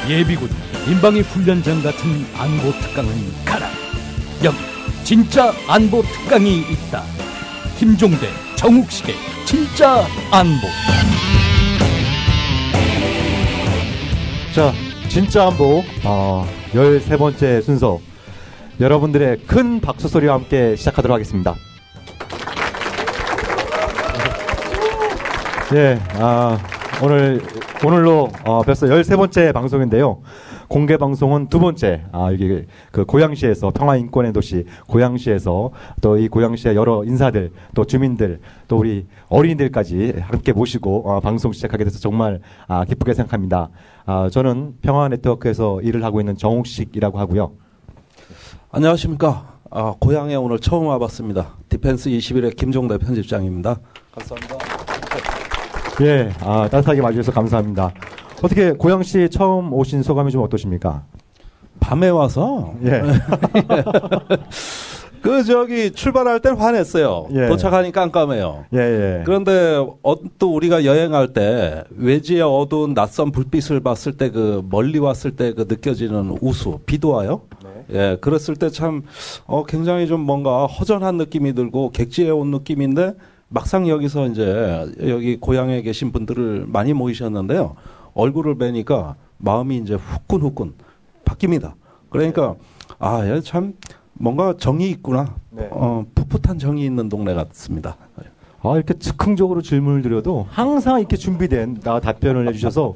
예비군, 민방위 훈련장 같은 안보 특강은 가라. 여기 진짜 안보 특강이 있다. 김종대, 정욱식의 진짜 안보. 자, 진짜 안보 13번째 순서, 여러분들의 큰 박수 소리와 함께 시작하도록 하겠습니다. 예, 오늘로 벌써 13번째 방송인데요. 공개 방송은 두 번째. 여기 그 고양시에서, 평화인권의 도시 고양시에서 또 이 고양시의 여러 인사들, 또 주민들, 또 우리 어린이들까지 함께 모시고 방송 시작하게 돼서 정말 기쁘게 생각합니다. 저는 평화네트워크에서 일을 하고 있는 정욱식이라고 하고요. 안녕하십니까. 고향에 오늘 처음 와봤습니다. 디펜스 21의 김종대 편집장입니다. 감사합니다. 예, 따뜻하게 맞이해서 감사합니다. 어떻게 고양시 처음 오신 소감이 좀 어떠십니까? 밤에 와서 예. 출발할 땐 화냈어요. 예. 도착하니까 깜깜해요. 예. 그런데 또 우리가 여행할 때 외지의 어두운 낯선 불빛을 봤을 때, 그 멀리 왔을 때 그 느껴지는 우수, 비도 와요. 네. 예, 그랬을 때 참 굉장히 좀 뭔가 허전한 느낌이 들고 객지에 온 느낌인데, 막상 여기서 이제 여기 고향에 계신 분들을 많이 모이셨는데요. 얼굴을 뵈니까 마음이 이제 후끈후끈 바뀝니다. 그러니까 참 뭔가 정이 있구나. 네. 풋풋한 정이 있는 동네 같습니다. 이렇게 즉흥적으로 질문을 드려도 항상 이렇게 준비된 답변을 해주셔서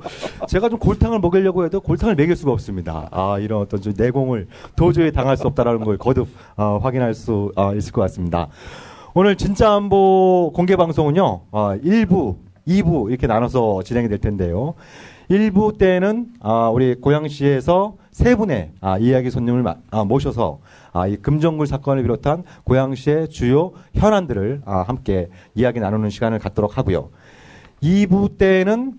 제가 좀 골탕을 먹이려고 해도 골탕을 먹일 수가 없습니다. 이런 어떤 좀 내공을 도저히 당할 수 없다라는 걸 거듭 확인할 수 있을 것 같습니다. 오늘 진짜 안보 공개 방송은요, 1부, 2부 이렇게 나눠서 진행이 될 텐데요. 1부 때는 우리 고양시에서 세 분의 이야기 손님을 모셔서 이 금정굴 사건을 비롯한 고양시의 주요 현안들을 함께 이야기 나누는 시간을 갖도록 하고요. 2부 때는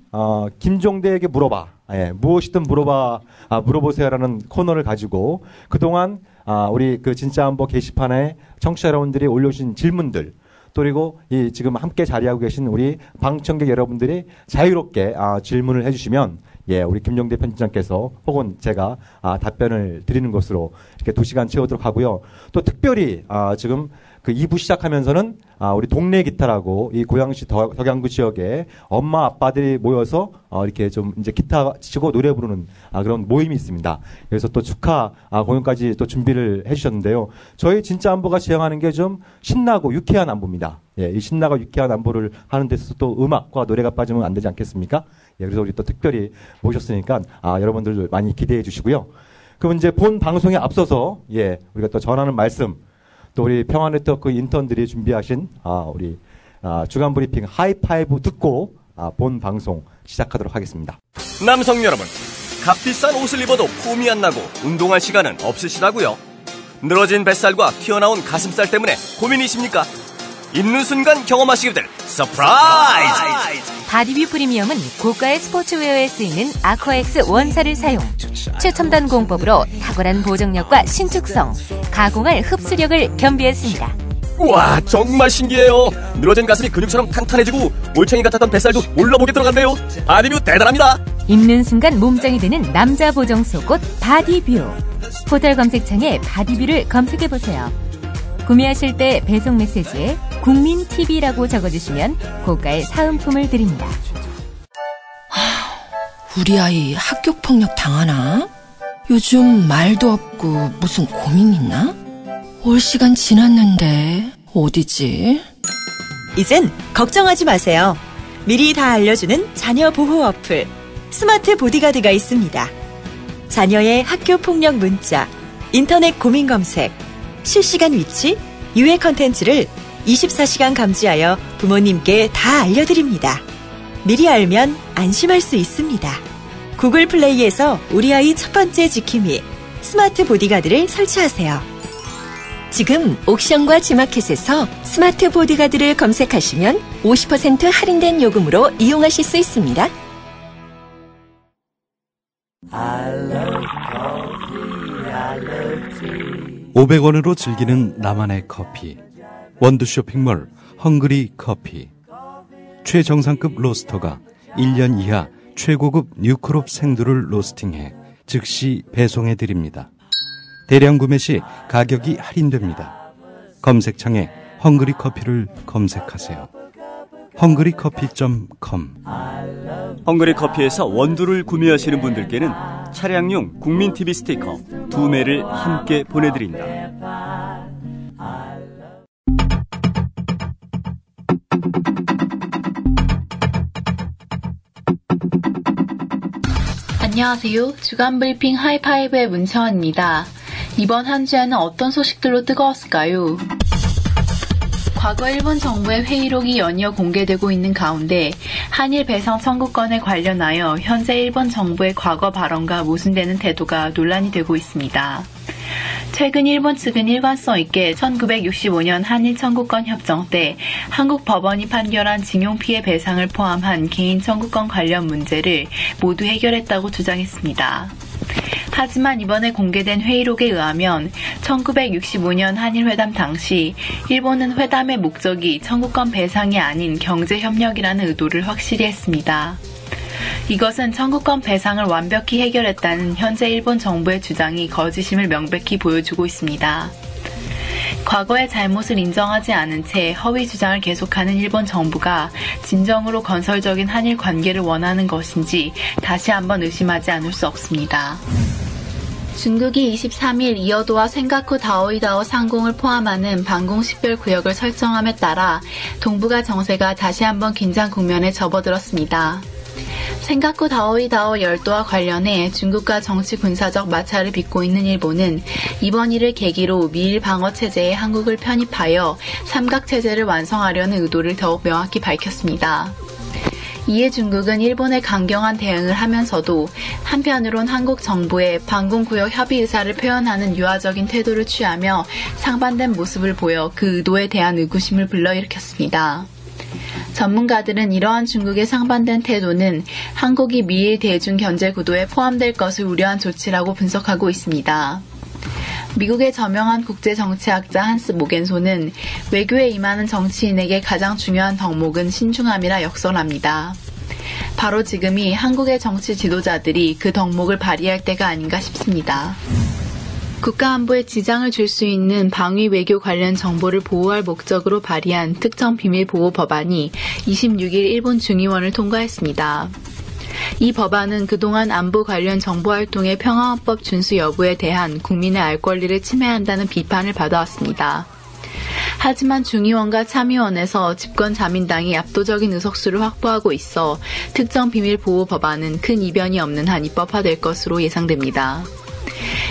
김종대에게 물어봐, 무엇이든 물어보세요라는 코너를 가지고 그동안 우리 그 진짜 안보 게시판에 청취자 여러분들이 올려주신 질문들, 또 그리고 이 지금 함께 자리하고 계신 우리 방청객 여러분들이 자유롭게 질문을 해주시면 우리 김종대 편집장께서 혹은 제가 답변을 드리는 것으로 이렇게 2시간 채우도록 하고요. 또 특별히 지금 그 2부 시작하면서는 우리 동네 기타라고 이 고양시 덕양구 지역에 엄마 아빠들이 모여서 이렇게 좀 이제 기타 치고 노래 부르는 그런 모임이 있습니다. 그래서 또 축하 공연까지 또 준비를 해주셨는데요. 저희 진짜 안보가 지향하는 게 좀 신나고 유쾌한 안보입니다. 이 신나고 유쾌한 안보를 하는 데서 또 음악과 노래가 빠지면 안 되지 않겠습니까? 그래서 우리 또 특별히 모셨으니까 여러분들 많이 기대해 주시고요. 그럼 이제 본 방송에 앞서서 우리가 또 전하는 말씀, 또 우리 평화네트워크 인턴들이 준비하신 우리 주간 브리핑 하이파이브 듣고 본 방송 시작하도록 하겠습니다. 남성 여러분, 값비싼 옷을 입어도 폼이 안 나고 운동할 시간은 없으시다고요? 늘어진 뱃살과 튀어나온 가슴살 때문에 고민이십니까? 입는 순간 경험하시게 될 서프라이즈! 바디뷰 프리미엄은 고가의 스포츠웨어에 쓰이는 아쿠아엑스 원사를 사용, 최첨단 공법으로 탁월한 보정력과 신축성, 가공할 흡수력을 겸비했습니다. 우와, 정말 신기해요. 늘어진 가슴이 근육처럼 탄탄해지고 올챙이 같았던 뱃살도 올라보게 들어간대요. 바디뷰 대단합니다. 입는 순간 몸짱이 되는 남자 보정 속옷 바디뷰. 포털 검색창에 바디뷰를 검색해보세요. 구매하실 때 배송 메시지에 국민TV라고 적어주시면 고가의 사은품을 드립니다. 우리 아이 학교폭력 당하나? 요즘 말도 없고 무슨 고민 있나? 올 시간 지났는데 어디지? 이젠 걱정하지 마세요. 미리 다 알려주는 자녀 보호 어플 스마트 보디가드가 있습니다. 자녀의 학교폭력 문자, 인터넷 고민 검색, 실시간 위치, 유해 컨텐츠를 24시간 감지하여 부모님께 다 알려드립니다. 미리 알면 안심할 수 있습니다. 구글 플레이에서 우리 아이 첫 번째 지킴이 스마트 보디가드를 설치하세요. 지금 옥션과 지마켓에서 스마트 보디가드를 검색하시면 50% 할인된 요금으로 이용하실 수 있습니다. 500원으로 즐기는 나만의 커피. 원두 쇼핑몰 헝그리 커피. 최정상급 로스터가 1년 이하 최고급 뉴크롭 생두를 로스팅해 즉시 배송해드립니다. 대량 구매 시 가격이 할인됩니다. 검색창에 헝그리 커피를 검색하세요. 헝그리커피.com. 헝그리 커피에서 원두를 구매하시는 분들께는 차량용 국민TV 스티커 2매를 함께 보내드립니다. 안녕하세요. 주간 브리핑 하이파이브의 문채원입니다. 이번 한 주에는 어떤 소식들로 뜨거웠을까요? 과거 일본 정부의 회의록이 연이어 공개되고 있는 가운데 한일 배상 청구권에 관련하여 현재 일본 정부의 과거 발언과 모순되는 태도가 논란이 되고 있습니다. 최근 일본 측은 일관성 있게 1965년 한일 청구권 협정 때 한국 법원이 판결한 징용 피해 배상을 포함한 개인 청구권 관련 문제를 모두 해결했다고 주장했습니다. 하지만 이번에 공개된 회의록에 의하면 1965년 한일회담 당시 일본은 회담의 목적이 청구권 배상이 아닌 경제협력이라는 의도를 확실히 했습니다. 이것은 청구권 배상을 완벽히 해결했다는 현재 일본 정부의 주장이 거짓임을 명백히 보여주고 있습니다. 과거의 잘못을 인정하지 않은 채 허위 주장을 계속하는 일본 정부가 진정으로 건설적인 한일 관계를 원하는 것인지 다시 한번 의심하지 않을 수 없습니다. 중국이 23일 이어도와 센가쿠 다오이다오 상공을 포함하는 방공식별구역을 설정함에 따라 동북아 정세가 다시 한번 긴장 국면에 접어들었습니다. 센가쿠 다오이다오 열도와 관련해 중국과 정치 군사적 마찰을 빚고 있는 일본은 이번 일을 계기로 미일 방어체제에 한국을 편입하여 삼각체제를 완성하려는 의도를 더욱 명확히 밝혔습니다. 이에 중국은 일본의 강경한 대응을 하면서도 한편으론 한국 정부의 방공구역 협의 의사를 표현하는 유화적인 태도를 취하며 상반된 모습을 보여 그 의도에 대한 의구심을 불러일으켰습니다. 전문가들은 이러한 중국의 상반된 태도는 한국이 미일 대중 견제 구도에 포함될 것을 우려한 조치라고 분석하고 있습니다. 미국의 저명한 국제정치학자 한스 모겐소는 외교에 임하는 정치인에게 가장 중요한 덕목은 신중함이라 역설합니다. 바로 지금이 한국의 정치 지도자들이 그 덕목을 발휘할 때가 아닌가 싶습니다. 국가안보에 지장을 줄 수 있는 방위 외교 관련 정보를 보호할 목적으로 발의한 특정 비밀 보호 법안이 26일 일본 중의원을 통과했습니다. 이 법안은 그동안 안보 관련 정보활동의 평화헌법 준수 여부에 대한 국민의 알 권리를 침해한다는 비판을 받아왔습니다. 하지만 중의원과 참의원에서 집권자민당이 압도적인 의석수를 확보하고 있어 특정 비밀 보호 법안은 큰 이변이 없는 한 입법화될 것으로 예상됩니다.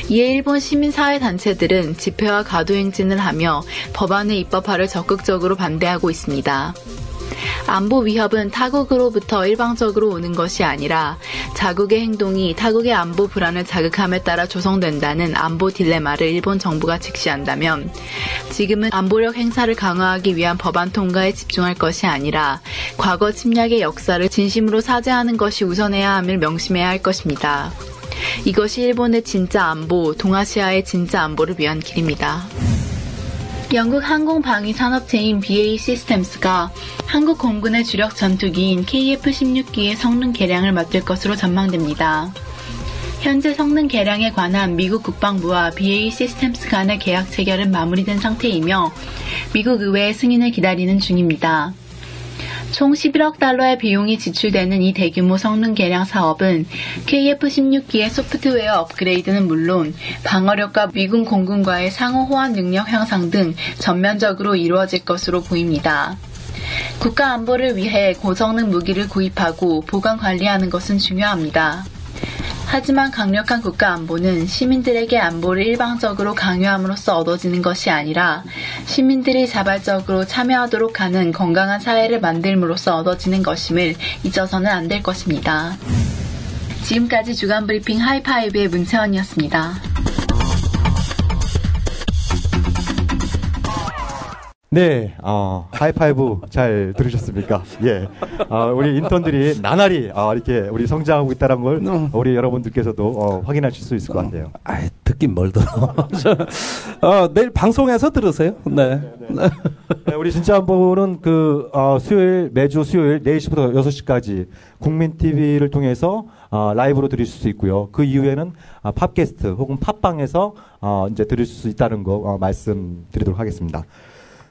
이에 일본 시민사회단체들은 집회와 가도행진을 하며 법안의 입법화를 적극적으로 반대하고 있습니다. 안보 위협은 타국으로부터 일방적으로 오는 것이 아니라 자국의 행동이 타국의 안보 불안을 자극함에 따라 조성된다는 안보 딜레마를 일본 정부가 직시한다면 지금은 안보력 행사를 강화하기 위한 법안 통과에 집중할 것이 아니라 과거 침략의 역사를 진심으로 사죄하는 것이 우선해야 함을 명심해야 할 것입니다. 이것이 일본의 진짜 안보, 동아시아의 진짜 안보를 위한 길입니다. 영국 항공방위산업체인 BAE 시스템스가 한국 공군의 주력 전투기인 KF-16기의 성능 개량을 맡을 것으로 전망됩니다. 현재 성능 개량에 관한 미국 국방부와 BAE 시스템스 간의 계약 체결은 마무리된 상태이며 미국 의회의 승인을 기다리는 중입니다. 총 11억 달러의 비용이 지출되는 이 대규모 성능 개량 사업은 KF-16기의 소프트웨어 업그레이드는 물론 방어력과 미군 공군과의 상호 호환 능력 향상 등 전면적으로 이루어질 것으로 보입니다. 국가 안보를 위해 고성능 무기를 구입하고 보관 관리하는 것은 중요합니다. 하지만 강력한 국가 안보는 시민들에게 안보를 일방적으로 강요함으로써 얻어지는 것이 아니라 시민들이 자발적으로 참여하도록 하는 건강한 사회를 만들므로써 얻어지는 것임을 잊어서는 안 될 것입니다. 지금까지 주간 브리핑 하이파이브의 문채원이었습니다. 네, 하이파이브 잘 들으셨습니까? 예. 우리 인턴들이 나날이, 이렇게 우리 성장하고 있다는 걸 우리 여러분들께서도 확인하실 수 있을 것 같아요. 듣긴 뭘 들어. 내일 방송에서 들으세요. 네. 네, 우리 진짜 한번은 매주 수요일 4시부터 6시까지 국민TV를 통해서 라이브로 들으실 수 있고요. 그 이후에는 팟캐스트 혹은 팟빵에서 이제 들을 수 있다는 거 말씀드리도록 하겠습니다.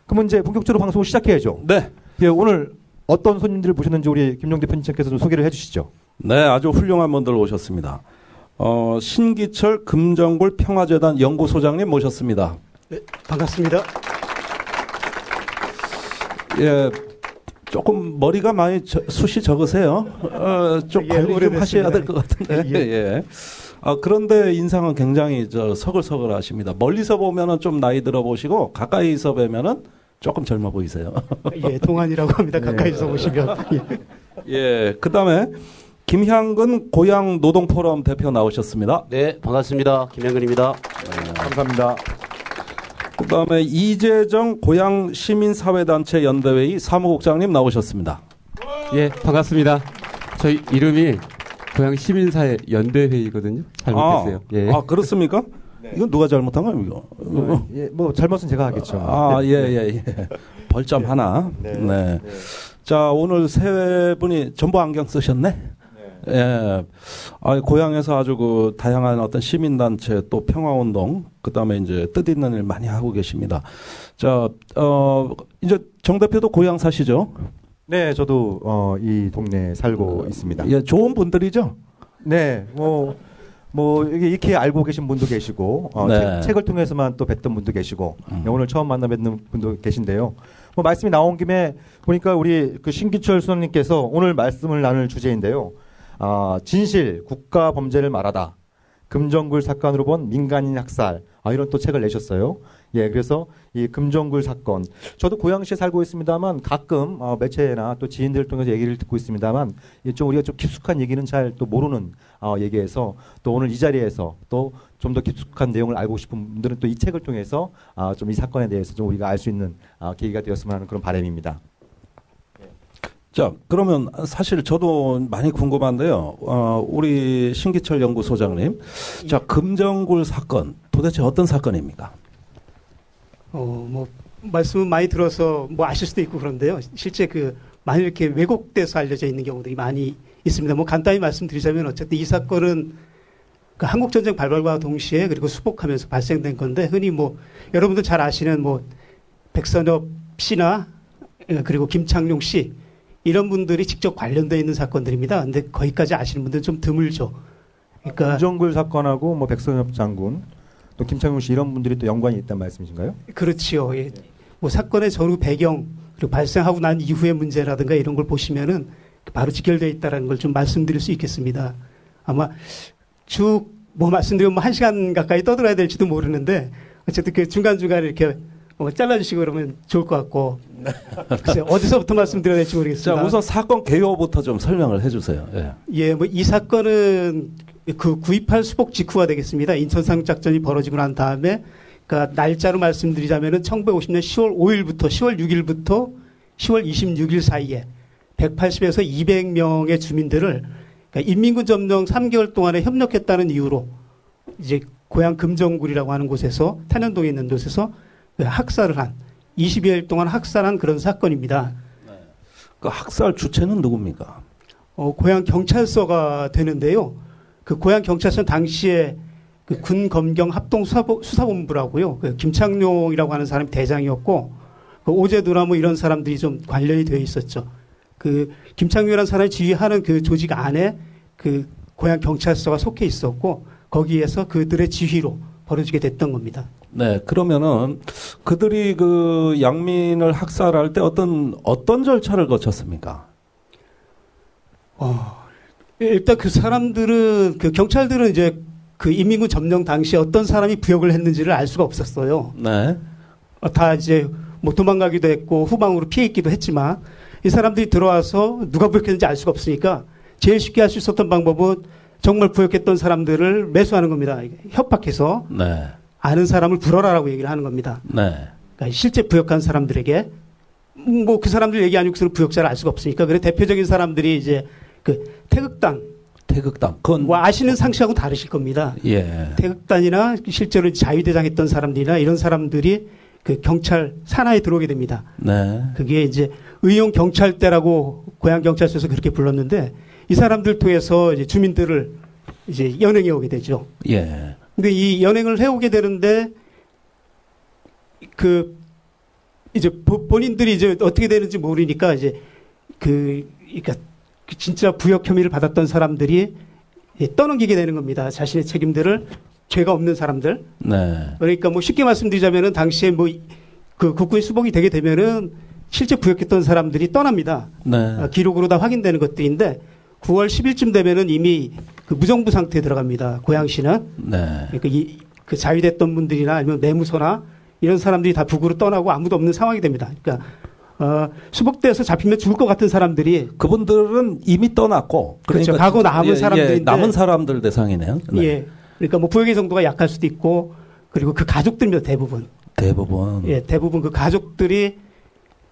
그러면 이제 본격적으로 방송을 시작해야죠. 네. 예, 오늘 어떤 손님들을 모셨는지 우리 김종대 편집장께서 좀 소개를 해주시죠. 네, 아주 훌륭한 분들 오셨습니다. 신기철 금정굴 평화재단 연구소장님 모셨습니다. 네, 반갑습니다. 예, 조금 머리가 많이 숱이 적으세요. 좀 관리 좀 하셔야 될 것 같은데. 예. 그런데 인상은 굉장히 서글서글 하십니다. 멀리서 보면은 좀 나이 들어 보시고, 가까이서 뵈면은 조금 젊어 보이세요. 예, 동안이라고 합니다. 가까이서 보시면. 예, 그 다음에 김향근 고양 노동포럼 대표 나오셨습니다. 네, 반갑습니다. 김향근입니다. 네, 감사합니다. 그 다음에 이재정 고양 시민사회단체 연대회의 사무국장님 나오셨습니다. 예, 반갑습니다. 저희 이름이 고양 시민사회 연대회의거든요. 잘못했어요. 예. 그렇습니까? 네. 이건 누가 잘못한 거예요, 이거? 예, 뭐 잘못은 제가 하겠죠. 예. 벌점 하나. 네. 자, 오늘 세 분이 전부 안경 쓰셨네. 예. 고향에서 아주 다양한 어떤 시민단체 또 평화운동, 그 다음에 이제 뜻있는 일 많이 하고 계십니다. 자, 이제 정 대표도 고향 사시죠? 네, 저도 이 동네에 살고 있습니다. 예, 좋은 분들이죠? 네, 이렇게 알고 계신 분도 계시고, 책을 통해서만 또 뵀던 분도 계시고, 오늘 처음 만나 뵙는 분도 계신데요. 말씀이 나온 김에 보니까 우리 신기철 수석님께서 오늘 말씀을 나눌 주제인데요. 진실, 국가 범죄를 말하다. 금정굴 사건으로 본 민간인 학살. 이런 또 책을 내셨어요. 예, 그래서 이 금정굴 사건. 저도 고양시에 살고 있습니다만 가끔 매체나 또 지인들을 통해서 얘기를 듣고 있습니다만 좀 우리가 좀 깊숙한 얘기는 잘 또 모르는 얘기에서 또 오늘 이 자리에서 또 좀 더 깊숙한 내용을 알고 싶은 분들은 또 이 책을 통해서 좀 이 사건에 대해서 좀 우리가 알 수 있는 계기가 되었으면 하는 그런 바람입니다. 자, 그러면 사실 저도 많이 궁금한데요. 우리 신기철 연구소장님. 자, 금정굴 사건. 도대체 어떤 사건입니까? 말씀은 많이 들어서 아실 수도 있고 그런데요. 실제 많이 이렇게 왜곡돼서 알려져 있는 경우들이 많이 있습니다. 간단히 말씀드리자면 어쨌든 이 사건은 한국전쟁 발발과 동시에 그리고 수복하면서 발생된 건데 흔히 여러분들 잘 아시는 백선엽 씨나 그리고 김창룡 씨 이런 분들이 직접 관련되어 있는 사건들입니다. 근데 거기까지 아시는 분들은 좀 드물죠. 그러니까 금정굴 사건하고 백선엽 장군 또 김창룡 씨 이런 분들이 또 연관이 있다는 말씀이신가요? 그렇지요. 예. 사건의 전후 배경 그리고 발생하고 난 이후의 문제라든가 이런 걸 보시면은 바로 직결되어 있다는 걸 좀 말씀드릴 수 있겠습니다. 아마 쭉 말씀드리면 1시간 가까이 떠들어야 될지도 모르는데 어쨌든 중간중간에 이렇게 잘라주시고 그러면 좋을 것 같고 어디서부터 말씀드려야 될지 모르겠습니다. 자, 우선 사건 개요부터 좀 설명을 해주세요. 예, 이 사건은 9.28 수복 직후가 되겠습니다. 인천상 작전이 벌어지고 난 다음에 날짜로 말씀드리자면은 1950년 10월 5일부터 10월 6일부터 10월 26일 사이에 180에서 200명의 주민들을 인민군 점령 3개월 동안에 협력했다는 이유로 이제 고향 금정굴이라고 하는 곳에서 탄현동에 있는 곳에서 학살을 한 20여일 동안 학살한 그런 사건입니다. 네. 그 학살 주체는 누굽니까? 고향 경찰서가 되는데요. 고향 경찰서는 당시에 군 검경 합동 수사본부라고요. 김창룡이라고 하는 사람이 대장이었고 오제도나 이런 사람들이 좀 관련이 되어 있었죠. 김창룡이라는 사람이 지휘하는 조직 안에 고향 경찰서가 속해 있었고 거기에서 그들의 지휘로 벌어지게 됐던 겁니다. 네, 그러면은 그들이 양민을 학살할 때 어떤 절차를 거쳤습니까? 일단 사람들은 경찰들은 이제 인민군 점령 당시에 어떤 사람이 부역을 했는지를 알 수가 없었어요. 네. 다 이제 도망가기도 했고 후방으로 피해 있기도 했지만 이 사람들이 들어와서 누가 부역했는지 알 수가 없으니까 제일 쉽게 할 수 있었던 방법은 정말 부역했던 사람들을 매수하는 겁니다. 협박해서 네. 아는 사람을 불어라라고 얘기를 하는 겁니다. 네. 그러니까 실제 부역한 사람들에게 뭐 그 사람들 얘기 아니고서는 부역자를 알 수가 없으니까 그래 대표적인 사람들이 이제 그 태극단 그건 뭐 아시는 상식하고 다르실 겁니다. 예. 태극단이나 실제로 자유대장 했던 사람들이나 이런 사람들이 그 경찰 산하에 들어오게 됩니다. 네. 그게 이제 의용 경찰대라고 고향 경찰서에서 그렇게 불렀는데 이 사람들 통해서 이제 주민들을 이제 연행해 오게 되죠. 예. 근데 이 연행을 해오게 되는데 그 이제 본인들이 이제 어떻게 되는지 모르니까 이제 그러니까 진짜 부역 혐의를 받았던 사람들이 떠넘기게 되는 겁니다. 자신의 책임들을 죄가 없는 사람들. 네. 그러니까 뭐 쉽게 말씀드리자면은 당시에 뭐 그 국군이 수복이 되게 되면은 실제 부역했던 사람들이 떠납니다. 네. 기록으로 다 확인되는 것들인데 9월 10일쯤 되면은 이미 그 무정부 상태에 들어갑니다. 고양시는. 네. 그러니까 그 자위됐던 분들이나 아니면 내무소나 이런 사람들이 다 북으로 떠나고 아무도 없는 상황이 됩니다. 그러니까 수복돼서 잡히면 죽을 것 같은 사람들이 그분들은 이미 떠났고 그렇죠. 가고 남은 사람들인데 남은 사람들 대상이네요. 네. 예. 그러니까 뭐 부역의 정도가 약할 수도 있고 그리고 그 가족들입니다. 대부분. 예, 대부분 그 가족들이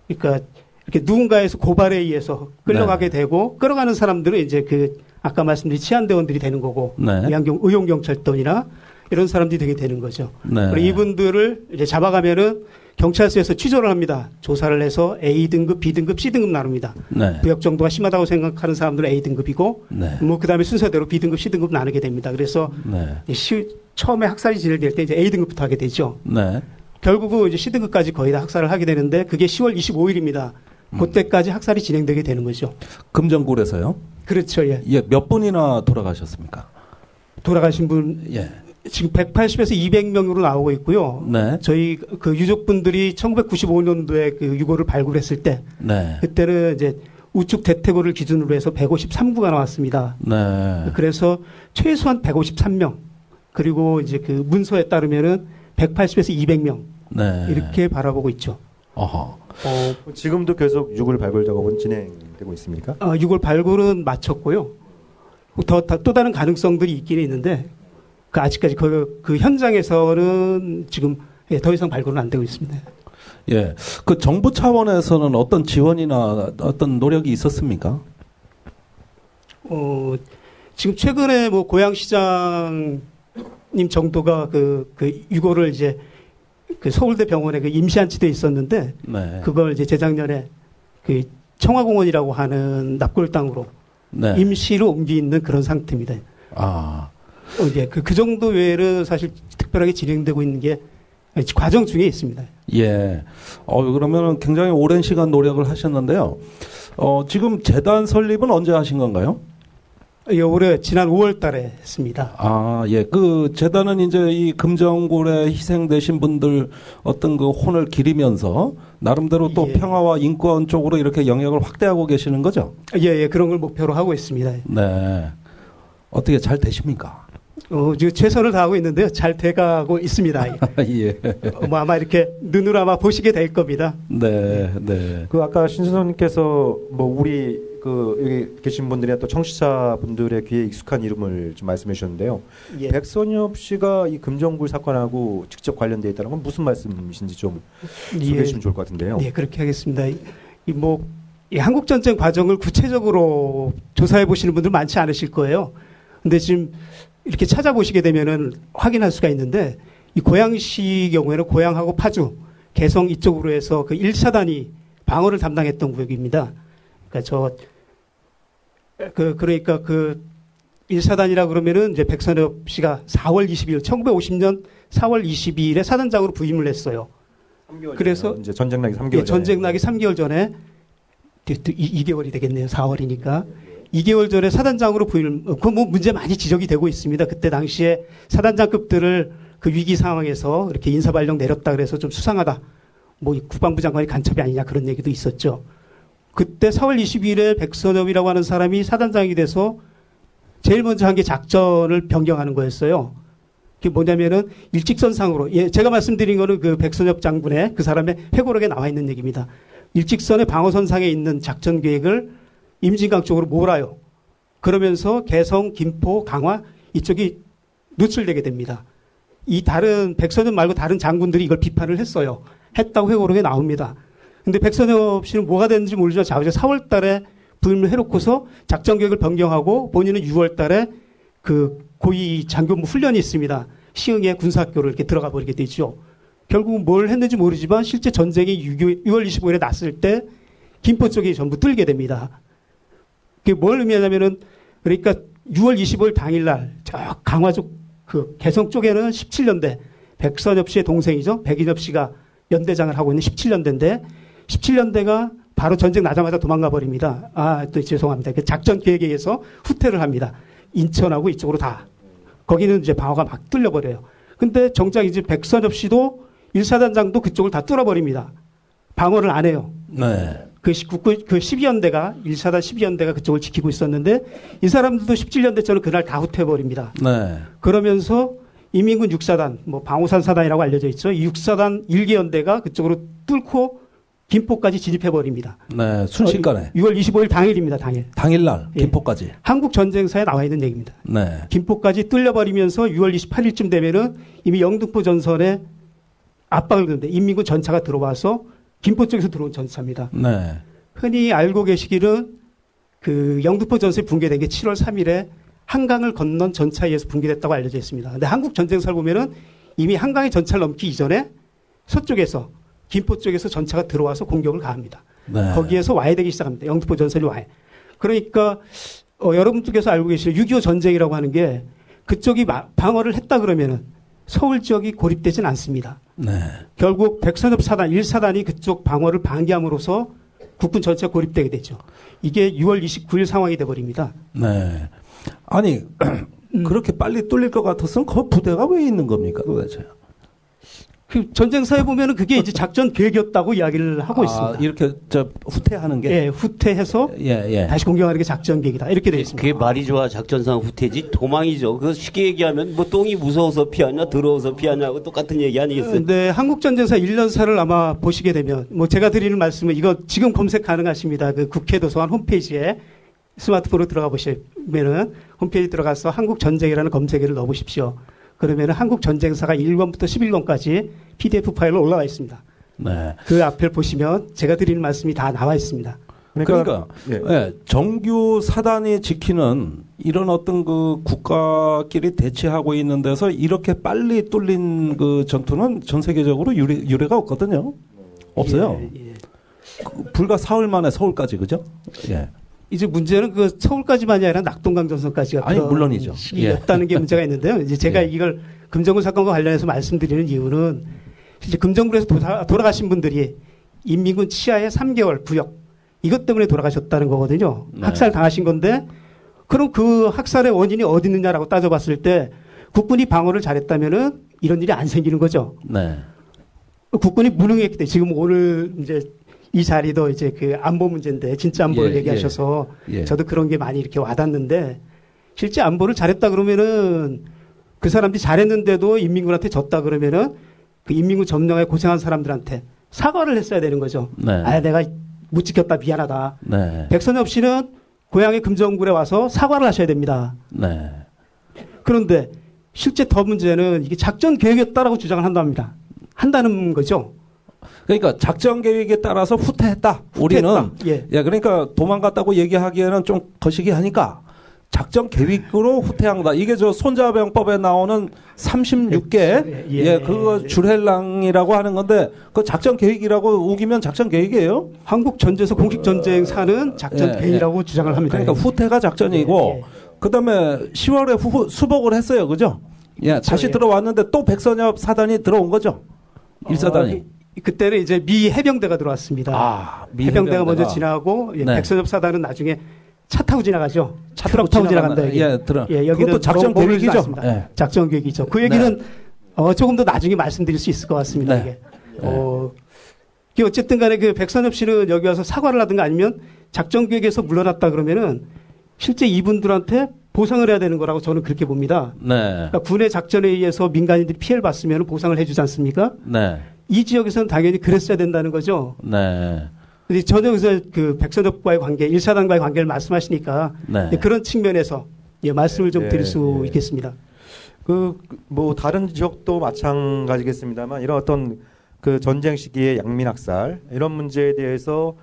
그러니까 이렇게 누군가에서 고발에 의해서 끌려가게 되고 끌어가는 사람들은 이제 그 아까 말씀드린 치안대원들이 되는 거고 의용경찰권이나 이런 사람들이 되게 되는 거죠. 네. 이분들을 이제 잡아가면은 경찰서에서 취조를 합니다. 조사를 해서 A등급, B등급, C등급 나눕니다. 네. 부역 정도가 심하다고 생각하는 사람들은 A등급이고 네. 뭐 그다음에 순서대로 B등급, C등급 나누게 됩니다. 그래서 처음에 학살이 진행될 때 이제 A등급부터 하게 되죠. 네. 결국은 이제 C등급까지 거의 다 학살을 하게 되는데 그게 10월 25일입니다. 그때까지 학살이 진행되게 되는 거죠. 금정굴에서요? 그렇죠. 예. 예, 몇 분이나 돌아가셨습니까? 돌아가신 분 지금 180에서 200명으로 나오고 있고요. 네. 저희 그 유족분들이 1995년도에 그 유고를 발굴했을 때 그때는 이제 우측 대퇴고를 기준으로 해서 153구가 나왔습니다. 네. 그래서 최소한 153명 그리고 이제 그 문서에 따르면은 180에서 200명 이렇게 바라보고 있죠. 지금도 계속 유골 발굴 작업은 진행되고 있습니까? 유골 발굴은 마쳤고요. 또 다른 가능성들이 있기는 있는데 그 아직까지 그 현장에서는 지금 더 이상 발굴은 안 되고 있습니다. 예, 그 정부 차원에서는 어떤 지원이나 어떤 노력이 있었습니까? 지금 최근에 뭐 고양시장님 정도가 그 유골을 이제 그 서울대 병원에 그 임시안치돼 있었는데 그걸 이제 재작년에 그 청화공원이라고 하는 납골 땅으로 임시로 옮기는 그런 상태입니다. 이제 그 정도 외에는 사실 특별하게 진행되고 있는 게 과정 중에 있습니다. 예. 그러면 굉장히 오랜 시간 노력을 하셨는데요. 지금 재단 설립은 언제 하신 건가요? 예, 올해 지난 5월 달에 했습니다. 예. 그 재단은 이제 이 금정굴에 희생되신 분들 어떤 그 혼을 기리면서 나름대로 또 평화와 인권 쪽으로 이렇게 영역을 확대하고 계시는 거죠? 예, 그런 걸 목표로 하고 있습니다. 네. 어떻게 잘 되십니까? 지금 최선을 다하고 있는데요. 잘 돼가고 있습니다. 예. 뭐 아마 이렇게 눈으로 아마 보시게 될 겁니다. 네. 그 아까 신선생님께서 뭐 우리 그 여기 계신 분들이나 또 청취자분들의 귀에 익숙한 이름을 좀 말씀해 주셨는데요. 백선엽 씨가 이 금정굴 사건하고 직접 관련되어 있다는 건 무슨 말씀이신지 좀 소개해 주시면 좋을 것 같은데요. 네, 그렇게 하겠습니다. 이 한국 전쟁 과정을 구체적으로 조사해 보시는 분들 많지 않으실 거예요. 근데 지금 이렇게 찾아보시게 되면은 확인할 수가 있는데 이 고양시 경우에는 고양하고 파주, 개성 이쪽으로 해서 그 1사단이 방어를 담당했던 구역입니다. 그러니까 그 1사단이라 그러면은 이제 백선엽 씨가 4월 22일 1950년 4월 22일에 사단장으로 부임을 했어요. 3개월 그래서 이제 전쟁 나기 3개월 전에. 전쟁 나기 3개월 전에 2개월이 되겠네요. 4월이니까. 2개월 전에 사단장으로 부임을, 뭐 문제 많이 지적이 되고 있습니다. 그때 당시에 사단장급들을 그 위기 상황에서 이렇게 인사발령 내렸다 그래서 좀 수상하다. 뭐 국방부 장관이 간첩이 아니냐 그런 얘기도 있었죠. 그때 4월 22일에 백선엽이라고 하는 사람이 사단장이 돼서 제일 먼저 한 게 작전을 변경하는 거였어요. 그게 뭐냐면은 일직선상으로, 제가 말씀드린 거는 그 백선엽 장군의 그 사람의 회고록에 나와 있는 얘기입니다. 일직선의 방어선상에 있는 작전 계획을 임진강 쪽으로 몰아요. 그러면서 개성, 김포, 강화 이쪽이 노출되게 됩니다. 이 다른 백선엽 말고 다른 장군들이 이걸 비판을 했어요. 했다고 회고록에 나옵니다. 근데 백선엽 씨는 뭐가 됐는지 모르지만 자우지 4월 달에 부임을 해놓고서 작전 계획을 변경하고 본인은 6월 달에 그 고위 장교부 훈련이 있습니다. 시흥의 군사학교를 이렇게 들어가 버리게 되죠. 결국 뭘 했는지 모르지만 실제 전쟁이 6월 25일에 났을 때 김포 쪽이 전부 뚫게 됩니다. 그게 뭘 의미하냐면은 그러니까 6월 25일 당일날 저 강화 쪽 그 개성 쪽에는 17년대 백선엽 씨의 동생이죠. 백인엽 씨가 연대장을 하고 있는 17년대인데 17년대가 바로 전쟁 나자마자 도망가 버립니다. 또 죄송합니다. 그 작전 계획에 의해서 후퇴를 합니다. 인천하고 이쪽으로 다. 거기는 이제 방어가 막 뚫려버려요. 근데 정작 이제 백선엽 씨도 1사단장도 그쪽을 다 뚫어버립니다. 방어를 안 해요. 네. 그 12연대가, 1사단 12연대가 그쪽을 지키고 있었는데 이 사람들도 17년대처럼 그날 다 후퇴해버립니다. 네. 그러면서 이민군 6사단, 뭐 방호산 사단이라고 알려져 있죠. 이 6사단 1기연대가 그쪽으로 뚫고 김포까지 진입해버립니다. 네, 순식간에. 6월 25일 당일입니다, 당일날, 김포까지. 예. 한국 전쟁사에 나와 있는 얘기입니다. 네. 김포까지 뚫려버리면서 6월 28일쯤 되면은 이미 영등포 전선에 압박을 주는데 인민군 전차가 들어와서 김포 쪽에서 들어온 전차입니다. 네. 흔히 알고 계시기는 그 영등포 전선이 붕괴된 게 7월 3일에 한강을 건넌 전차에 의해서 붕괴됐다고 알려져 있습니다. 근데 한국 전쟁사를 보면은 이미 한강의 전차를 넘기 이전에 서쪽에서 김포 쪽에서 전차가 들어와서 공격을 가합니다. 네. 거기에서 와야 되기 시작합니다. 영등포 전선이 와야. 그러니까 여러분들께서 알고 계시는 6.25 전쟁이라고 하는 게 그쪽이 방어를 했다 그러면은 서울 지역이 고립되진 않습니다. 네. 결국 백선엽 사단 1사단이 그쪽 방어를 방기함으로써 국군 전체가 고립되게 되죠. 이게 6월 29일 상황이 돼버립니다. 네. 아니 그렇게 빨리 뚫릴 것 같았으면 그 부대가 왜 있는 겁니까 도대체? 그 전쟁사에 보면은 그게 이제 작전 계획이었다고 이야기를 하고 있습니다. 이렇게 후퇴하는 게? 예, 후퇴해서 다시 공격하는 게 작전 계획이다. 이렇게 되어 있습니다. 그게 말이 좋아 작전상 후퇴지 도망이죠. 그 쉽게 얘기하면 뭐 똥이 무서워서 피하냐 더러워서 피하냐고 똑같은 얘기 아니겠어요? 네, 한국 전쟁사 1년사를 아마 보시게 되면 뭐 제가 드리는 말씀은 이거 지금 검색 가능하십니다. 그 국회 도서관 홈페이지에 스마트폰으로 들어가 보시면은 홈페이지 들어가서 한국 전쟁이라는 검색어를 넣어 보십시오. 그러면 한국 전쟁사가 1권부터 11권까지 PDF 파일로 올라와 있습니다. 네. 그 앞을 보시면 제가 드리는 말씀이 다 나와 있습니다. 그러니까 정규 사단이 지키는 이런 어떤 그 국가끼리 대치하고 있는 데서 이렇게 빨리 뚫린 그 전투는 전 세계적으로 유례가 없거든요. 없어요. 불과 사흘 만에 서울까지 그죠? 예. 이제 문제는 그 서울까지만이 아니라 낙동강 전선까지가 아니 물론이죠. 없다는 게 문제가 있는데요. 이제 제가 이걸 금정구 사건과 관련해서 말씀드리는 이유는 이제 금정구에서 돌아가신 분들이 인민군 치하의 3개월 구역 이것 때문에 돌아가셨다는 거거든요. 네. 학살 당하신 건데 그럼 그 학살의 원인이 어디 있느냐라고 따져봤을 때 국군이 방어를 잘했다면은 이런 일이 안 생기는 거죠. 네. 국군이 무능했기 때문에 지금 오늘 이제 이 자리도 이제 그 안보 문제인데 진짜 안보를 얘기하셔서 저도 그런 게 많이 이렇게 와닿는데 실제 안보를 잘했다 그러면은 그 사람들이 잘했는데도 인민군한테 졌다 그러면은 그 인민군 점령에 고생한 사람들한테 사과를 했어야 되는 거죠. 네. 내가 못 지켰다 미안하다. 네. 백선엽 씨는 고향의 금정굴에 와서 사과를 하셔야 됩니다. 네. 그런데 실제 더 문제는 이게 작전 계획이었다라고 주장을 한다는 거죠. 그러니까 작전 계획에 따라서 후퇴했다. 우리는 그러니까 도망갔다고 얘기하기에는 좀 거시기 하니까 작전 계획으로 후퇴한 거다. 이게 저 손자병법에 나오는 36개 그거 줄헬랑이라고 하는 건데 그 작전 계획이라고 우기면 작전 계획이에요? 한국 전제에서 공식 전쟁사는 작전 계획이라고 주장을 합니다. 그러니까 후퇴가 작전이고 그다음에 10월에 수복을 했어요. 그죠? 다시 들어왔는데 또 백선엽 사단이 들어온 거죠. 1사단이. 그때는 이제 미 해병대가 들어왔습니다. 미 해병대가 먼저 지나고 백선엽 사단은 나중에 차 타고 지나가죠. 트럭 타고 지나간다. 여기도 작전 계획이죠. 작전 계획이죠. 그 얘기는 조금 더 나중에 말씀드릴 수 있을 것 같습니다. 이게. 어쨌든 간에 그 백선엽 씨는 여기 와서 사과를 하든가 아니면 작전 계획에서 물러났다 그러면은 실제 이분들한테 보상을 해야 되는 거라고 저는 그렇게 봅니다. 그러니까 군의 작전에 의해서 민간인들이 피해를 봤으면 보상을 해주지 않습니까? 이 지역에서는 당연히 그랬어야 된다는 거죠. 근데 저는 그래서 그 백선엽과의 관계, 1사단과의 관계를 말씀하시니까 그런 측면에서 말씀을 좀 드릴 수 있겠습니다. 뭐 다른 지역도 마찬가지겠습니다만 이런 어떤 그 전쟁 시기의 양민학살 이런 문제에 대해서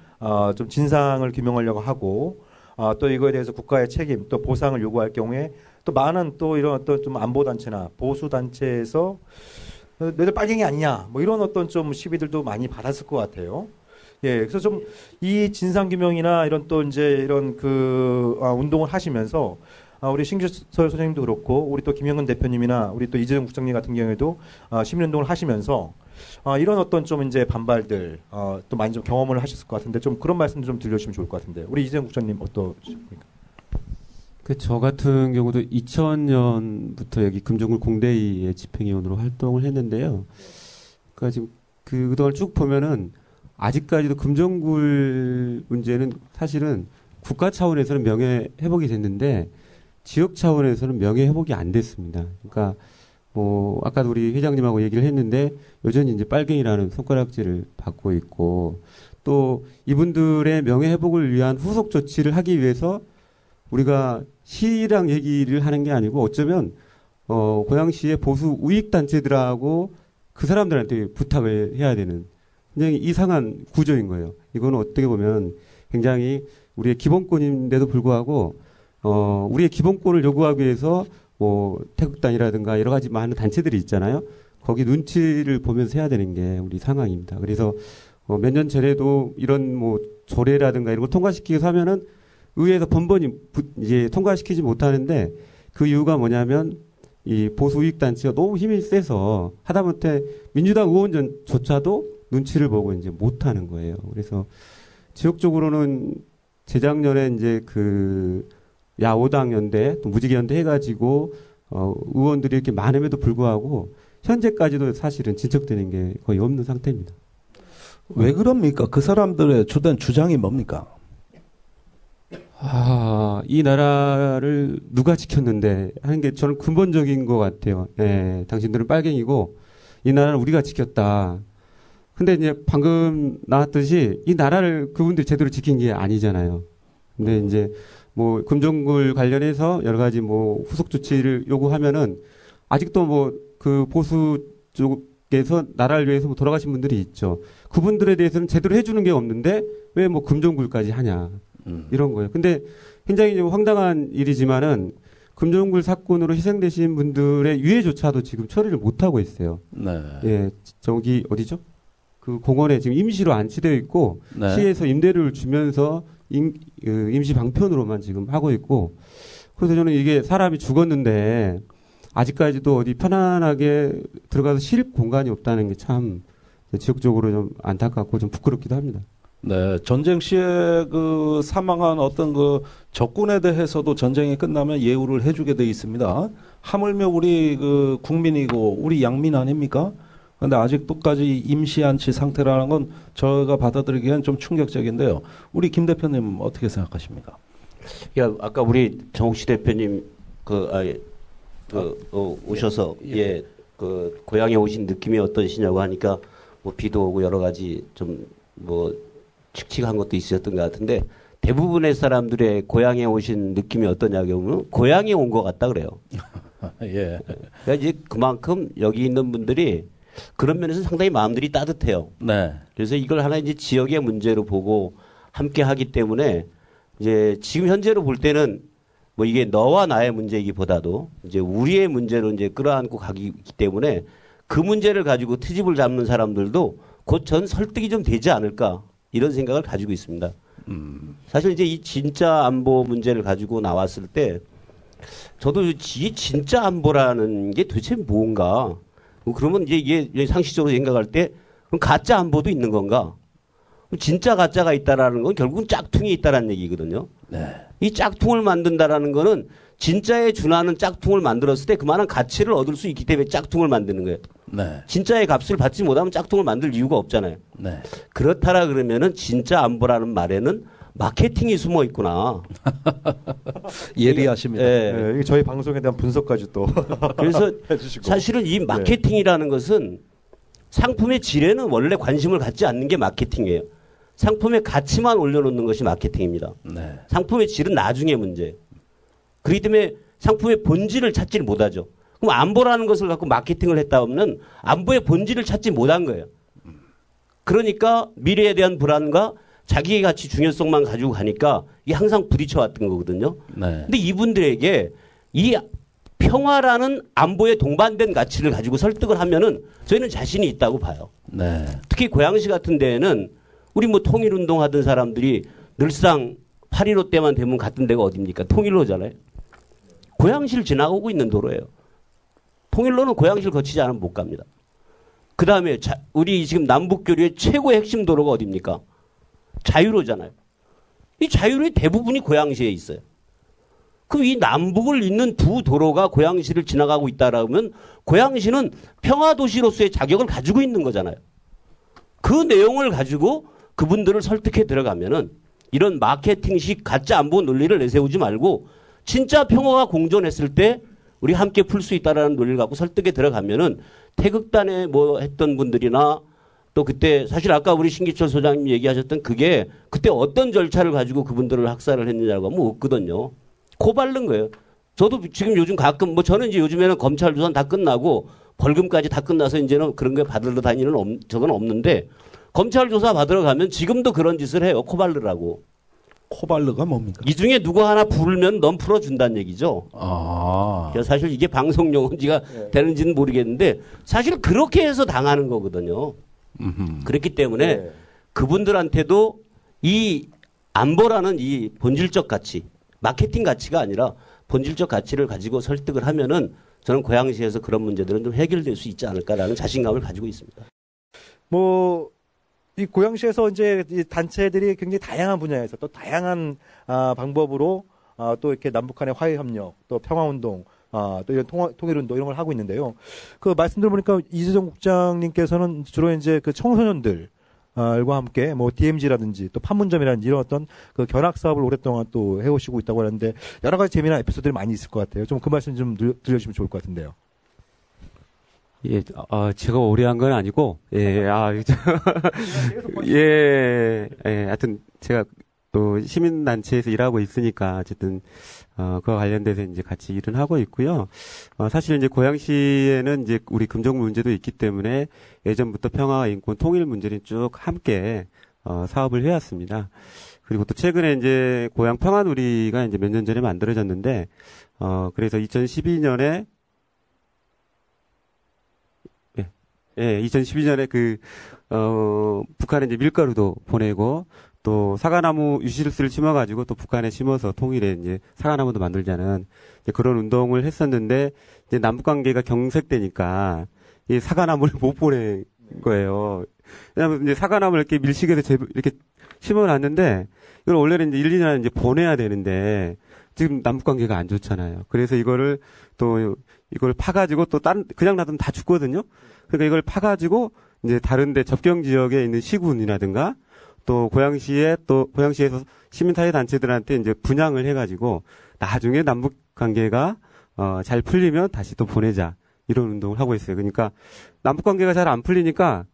좀 진상을 규명하려고 하고 또 이거에 대해서 국가의 책임 또 보상을 요구할 경우에 또 많은 또 이런 어떤 좀 안보 단체나 보수 단체에서 너희들 빨갱이 아니냐 뭐 이런 어떤 좀 시비들도 많이 받았을 것 같아요. 예, 그래서 좀 이 진상 규명이나 이런 또 이제 이런 그 운동을 하시면서 우리 신규설 선생님도 그렇고 우리 또 김영근 대표님이나 우리 또 이재정 국장님 같은 경우에도 시민운동을 하시면서 이런 어떤 좀 이제 반발들 또 많이 좀 경험을 하셨을 것 같은데 좀 그런 말씀도 좀 들려주시면 좋을 것 같은데 우리 이재정 국장님 어떠십니까? 저 같은 경우도 2000년부터 여기 금정굴 공대위의 집행위원으로 활동을 했는데요. 그러니까 지금 그동안 쭉 보면은 아직까지도 금정굴 문제는 사실은 국가 차원에서는 명예 회복이 됐는데 지역 차원에서는 명예 회복이 안 됐습니다. 그러니까 뭐 아까도 우리 회장님하고 얘기를 했는데 여전히 이제 빨갱이라는 손가락질을 받고 있고 또 이분들의 명예 회복을 위한 후속 조치를 하기 위해서 우리가 시랑 얘기를 하는 게 아니고 어쩌면 고양시의 보수 우익 단체들하고 그 사람들한테 부탁을 해야 되는 굉장히 이상한 구조인 거예요. 이거는 어떻게 보면 굉장히 우리의 기본권인데도 불구하고 우리의 기본권을 요구하기 위해서 뭐 태극단이라든가 여러 가지 많은 단체들이 있잖아요. 거기 눈치를 보면서 해야 되는 게 우리 상황입니다. 그래서 몇 년 전에도 이런 뭐 조례라든가 이런 걸 통과시키기 위해서 하면은 의회에서 번번이 이제 통과시키지 못하는데 그 이유가 뭐냐면 이 보수 우익 단체가 너무 힘이 세서 하다못해 민주당 의원조차도 눈치를 보고 이제 못하는 거예요. 그래서 지역적으로는 재작년에 이제 그 야오당 연대 또 무지개 연대 해가지고 의원들이 이렇게 많음에도 불구하고 현재까지도 사실은 진척되는 게 거의 없는 상태입니다. 왜 그럽니까? 그 사람들의 주된 주장이 뭡니까? 이 나라를 누가 지켰는데 하는 게 저는 근본적인 것 같아요. 네, 당신들은 빨갱이고 이 나라를 우리가 지켰다. 근데 이제 방금 나왔듯이 이 나라를 그분들이 제대로 지킨 게 아니잖아요. 근데 이제 뭐 금정굴 관련해서 여러 가지 뭐 후속 조치를 요구하면은 아직도 뭐 그 보수 쪽에서 나라를 위해서 뭐 돌아가신 분들이 있죠. 그분들에 대해서는 제대로 해주는 게 없는데 왜 뭐 금정굴까지 하냐. 이런 거예요. 근데 굉장히 좀 황당한 일이지만은 금정굴 사건으로 희생되신 분들의 유해조차도 지금 처리를 못 하고 있어요. 네. 예, 저기 어디죠? 그 공원에 지금 임시로 안치되어 있고 네. 시에서 임대료를 주면서 임시 방편으로만 지금 하고 있고 그래서 저는 이게 사람이 죽었는데 아직까지도 어디 편안하게 들어가서 쉴 공간이 없다는 게 참 지역적으로 좀 안타깝고 좀 부끄럽기도 합니다. 네, 전쟁 시에 그 사망한 어떤 그 적군에 대해서도 전쟁이 끝나면 예우를 해주게 돼 있습니다. 하물며 우리 그 국민이고 우리 양민 아닙니까? 근데 아직도까지 임시안치 상태라는 건 저희가 받아들이기엔 좀 충격적인데요. 우리 김 대표님 어떻게 생각하십니까? 야, 아까 우리 정욱씨 대표님 오셔서 그 고향에 오신 느낌이 어떠시냐고 하니까 뭐 비도 오고 여러 가지 좀 뭐 칙칙한 것도 있었던 것 같은데 대부분의 사람들의 고향에 오신 느낌이 어떠냐고 하면 고향에 온 것 같다 그래요. 예. 그러니까 이제 그만큼 여기 있는 분들이 그런 면에서 상당히 마음들이 따뜻해요. 네. 그래서 이걸 하나 이제 지역의 문제로 보고 함께 하기 때문에 이제 지금 현재로 볼 때는 뭐 이게 너와 나의 문제이기보다도 이제 우리의 문제로 이제 끌어안고 가기 때문에 그 문제를 가지고 트집을 잡는 사람들도 곧 전 설득이 좀 되지 않을까 이런 생각을 가지고 있습니다. 사실 이제 이 진짜 안보 문제를 가지고 나왔을 때 저도 이 진짜 안보라는 게 도대체 뭔가 그러면 이제 이게 상식적으로 생각할 때 그럼 가짜 안보도 있는 건가? 진짜 가짜가 있다라는 건 결국은 짝퉁이 있다라는 얘기거든요. 네. 이 짝퉁을 만든다라는 거는 진짜에 준하는 짝퉁을 만들었을 때 그만한 가치를 얻을 수 있기 때문에 짝퉁을 만드는 거예요. 네. 진짜의 값을 받지 못하면 짝퉁을 만들 이유가 없잖아요. 네. 그렇다라 그러면은 진짜 안보라는 말에는 마케팅이 숨어 있구나. 예리하십니다. 네, 이게 저희 방송에 대한 분석까지 또 그래서 해주시고. 사실은 이 마케팅이라는 것은 상품의 질에는 원래 관심을 갖지 않는 게 마케팅이에요. 상품의 가치만 올려놓는 것이 마케팅입니다. 네. 상품의 질은 나중에 문제예요. 그렇기 때문에 상품의 본질을 찾지를 못하죠. 그럼 안보라는 것을 갖고 마케팅을 했다 하면 안보의 본질을 찾지 못한 거예요. 그러니까 미래에 대한 불안과 자기의 가치 중요성만 가지고 가니까 이게 항상 부딪혀왔던 거거든요. 네. 근데 이분들에게 이 평화라는 안보에 동반된 가치를 가지고 설득을 하면은 저희는 자신이 있다고 봐요. 네. 특히 고양시 같은 데에는 우리 뭐 통일운동 하던 사람들이 늘상 8.15 때만 되면 갔던 데가 어딥니까? 통일로잖아요. 고양시를 지나가고 있는 도로예요. 통일로는 고양시를 거치지 않으면 못 갑니다. 그 다음에 우리 지금 남북교류의 최고의 핵심 도로가 어딥니까? 자유로잖아요. 이 자유로의 대부분이 고양시에 있어요. 그럼 이 남북을 잇는 두 도로가 고양시를 지나가고 있다라면 고양시는 평화도시로서의 자격을 가지고 있는 거잖아요. 그 내용을 가지고 그분들을 설득해 들어가면은 이런 마케팅식 가짜 안보 논리를 내세우지 말고 진짜 평화가 공존했을 때 우리 함께 풀 수 있다라는 논리를 갖고 설득에 들어가면은 태극단에 뭐 했던 분들이나 또 그때 사실 아까 우리 신기철 소장님 얘기하셨던 그게 그때 어떤 절차를 가지고 그분들을 학살을 했느냐고 하면 없거든요. 코 바른 거예요. 저도 지금 요즘 가끔 뭐 저는 이제 요즘에는 검찰 조사 다 끝나고 벌금까지 다 끝나서 이제는 그런 거 받으러 다니는 저건 없는데 검찰 조사 받으러 가면 지금도 그런 짓을 해요. 코 바르라고. 코발르가 뭡니까? 이 중에 누구 하나 부르면 넌 풀어준다는 얘기죠. 사실 이게 방송 용어지가 되는지는 모르겠는데 사실 그렇게 해서 당하는 거거든요. 그렇기 때문에 그분들한테도 이 안보라는 이 본질적 가치, 마케팅 가치가 아니라 본질적 가치를 가지고 설득을 하면은 저는 고양시에서 그런 문제들은 좀 해결될 수 있지 않을까라는 자신감을 가지고 있습니다. 이 고양시에서 이제 이 단체들이 굉장히 다양한 분야에서 또 다양한 방법으로 또 이렇게 남북 간의 화해 협력, 또 평화운동, 또 이런 통일운동 이런 걸 하고 있는데요. 그 말씀 들어보니까 이재정 국장님께서는 주로 이제 그 청소년들 과 함께 뭐 DMZ라든지 또 판문점이라든지 이런 어떤 그 견학 사업을 오랫동안 또 해오시고 있다고 하는데 여러 가지 재미난 에피소드들이 많이 있을 것 같아요. 좀 그 말씀 좀 들려주시면 좋을 것 같은데요. 예, 제가 오래 한 건 아니고, 하여튼 제가 또 시민단체에서 일하고 있으니까 어쨌든, 그와 관련돼서 이제 같이 일은 하고 있고요. 사실 이제 고양시에는 이제 우리 금정 문제도 있기 때문에 예전부터 평화와 인권 통일 문제는 쭉 함께, 사업을 해왔습니다. 그리고 또 최근에 이제 고양 평화누리가 이제 몇 년 전에 만들어졌는데, 그래서 2012년에 2012년에 북한에 이제 밀가루도 보내고, 또 사과나무 유실수를 심어가지고 또 북한에 심어서 통일에 이제 사과나무도 만들자는 이제 그런 운동을 했었는데, 이제 남북관계가 경색되니까 이 사과나무를 못 보낸 거예요. 왜냐면 이제 사과나무를 이렇게 밀식해서 이렇게 심어놨는데, 이걸 원래는 이제 1, 2년 이제 보내야 되는데, 지금 남북관계가 안 좋잖아요. 그래서 이걸 파가지고 또 그냥 놔두면 다 죽거든요. 그러니까 이걸 파가지고 이제 다른데 접경 지역에 있는 시군이라든가 또 고양시에서 시민사회 단체들한테 이제 분양을 해가지고 나중에 남북 관계가 잘 풀리면 다시 또 보내자 이런 운동을 하고 있어요. 그러니까 남북 관계가 잘 안 풀리니까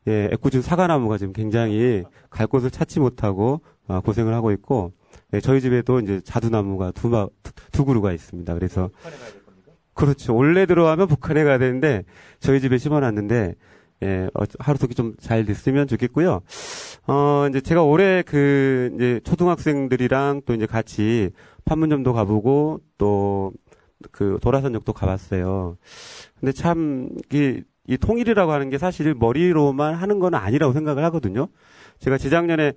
애꿎은 사과나무가 지금 굉장히 갈 곳을 찾지 못하고 고생을 하고 있고, 저희 집에도 이제 자두나무가 두 그루가 있습니다. 그래서 그렇죠. 원래 들어가면 북한에 가야 되는데 저희 집에 심어놨는데 하루속히 좀 잘 됐으면 좋겠고요. 이제 제가 올해 이제 초등학생들이랑 또 이제 같이 판문점도 가보고 또 도라선역도 가봤어요. 근데 참 이 통일이라고 하는 게 사실 머리로만 하는 건 아니라고 생각을 하거든요. 제가 재작년에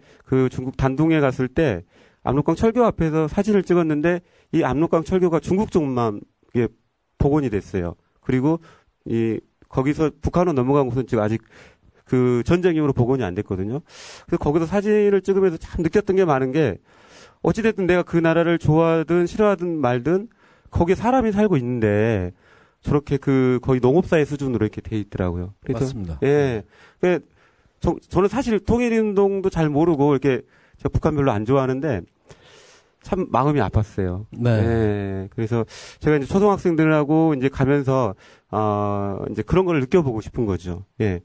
중국 단둥에 갔을 때 압록강 철교 앞에서 사진을 찍었는데 이 압록강 철교가 중국 쪽만 복원이 됐어요. 그리고 거기서 북한으로 넘어간 곳은 지금 아직 전쟁 이후로 복원이 안 됐거든요. 그래서 거기서 사진을 찍으면서 참 느꼈던 게 많은 게, 어찌됐든 내가 그 나라를 좋아하든 싫어하든 말든 거기에 사람이 살고 있는데 저렇게 거의 농업사회 수준으로 이렇게 돼 있더라고요. 그래서 맞습니다. 예. 저는 사실 통일운동도 잘 모르고 이렇게 제가 북한 별로 안 좋아하는데 참 마음이 아팠어요. 네. 그래서 제가 이제 초등학생들하고 이제 가면서 이제 그런 걸 느껴보고 싶은 거죠. 예.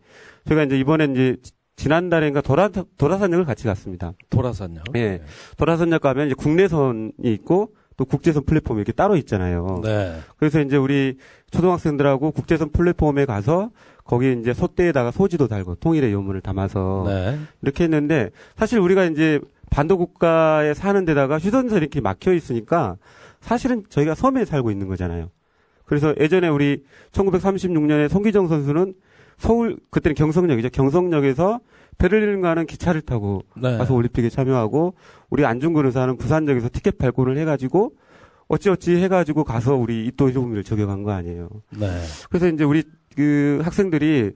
제가 이제 이번에 이제 지난달인가 도라선역을 같이 갔습니다. 도라선역. 예. 도라선역 가면 이제 국내선이 있고 또 국제선 플랫폼이 이렇게 따로 있잖아요. 네. 그래서 이제 우리 초등학생들하고 국제선 플랫폼에 가서 거기에 이제 소대에다가 소지도 달고 통일의 요문을 담아서 네. 이렇게 했는데 사실 우리가 이제 반도 국가에 사는 데다가 휴전선이 이렇게 막혀 있으니까 사실은 저희가 섬에 살고 있는 거잖아요. 그래서 예전에 우리 1936년에 송기정 선수는 서울, 그때는 경성역이죠. 경성역에서 베를린 가는 기차를 타고 네. 가서 올림픽에 참여하고 우리 안중근 의사는 부산역에서 티켓 발권을 해가지고 어찌어찌 해가지고 가서 우리 입도조무를 적용한 거 아니에요. 네. 그래서 이제 우리 그 학생들이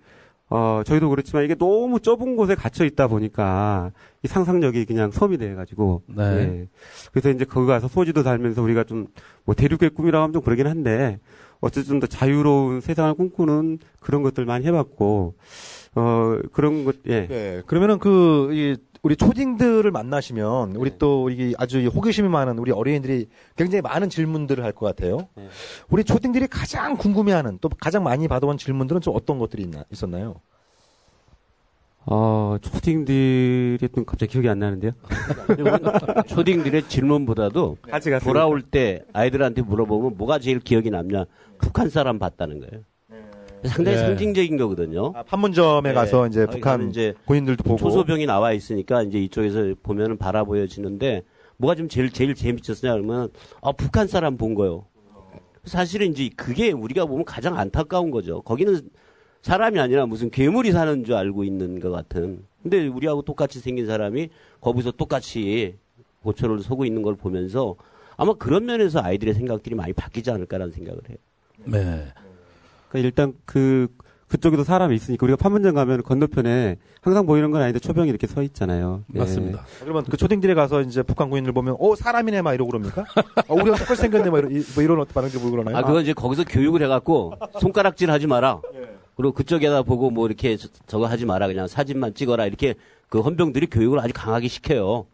저희도 그렇지만 이게 너무 좁은 곳에 gat혀 있다 보니까 이 상상력이 그냥 섬이 돼가지고. 네. 예. 그래서 이제 거기 가서 소지도 달면서 우리가 좀 뭐 대륙의 꿈이라고 하면 좀 그러긴 한데 어쨌든 좀 더 자유로운 세상을 꿈꾸는 그런 것들 많이 해봤고 그런 것 예. 네. 그러면은 우리 초딩들을 만나시면 우리 또 이게 아주 호기심이 많은 우리 어린이들이 굉장히 많은 질문들을 할 것 같아요. 네. 우리 초딩들이 가장 궁금해하는 또 가장 많이 받아온 질문들은 좀 어떤 것들이 있었나요? 초딩들이 좀 갑자기 기억이 안 나는데요. 초딩들의 질문보다도 같이 갔어요. 돌아올 때 아이들한테 물어보면 뭐가 제일 기억이 남냐? 북한 사람 봤다는 거예요. 상당히 네. 상징적인 거거든요. 판문점에 가서 이제 거기 북한 가면 이제 고인들도 보고 초소병이 나와 있으니까 이제 이쪽에서 보면은 바라 보여지는데 뭐가 좀 제일 재미있었냐 그러면 북한 사람 본 거요. 사실은 이제 그게 우리가 보면 가장 안타까운 거죠. 거기는 사람이 아니라 무슨 괴물이 사는 줄 알고 있는 것 같은. 근데 우리하고 똑같이 생긴 사람이 거기서 똑같이 고초를 서고 있는 걸 보면서 아마 그런 면에서 아이들의 생각들이 많이 바뀌지 않을까라는 생각을 해요. 네. 그러니까 일단 그쪽에도 사람이 있으니까 우리가 판문점 가면 건너편에 항상 보이는 건 아닌데 초병이 이렇게 서 있잖아요. 예. 맞습니다. 그러면 그 초딩들에 가서 이제 북한 고인들 보면 사람이네 막 이러고 그럽니까? 우리가 똑같이 생겼네 막 이런 어떤 반응들 보고 그러나요? 그건 이제 거기서 교육을 해갖고 손가락질 하지 마라. 그리고 그쪽에다 보고 뭐 이렇게 저거 하지 마라. 그냥 사진만 찍어라. 이렇게 그 헌병들이 교육을 아주 강하게 시켜요.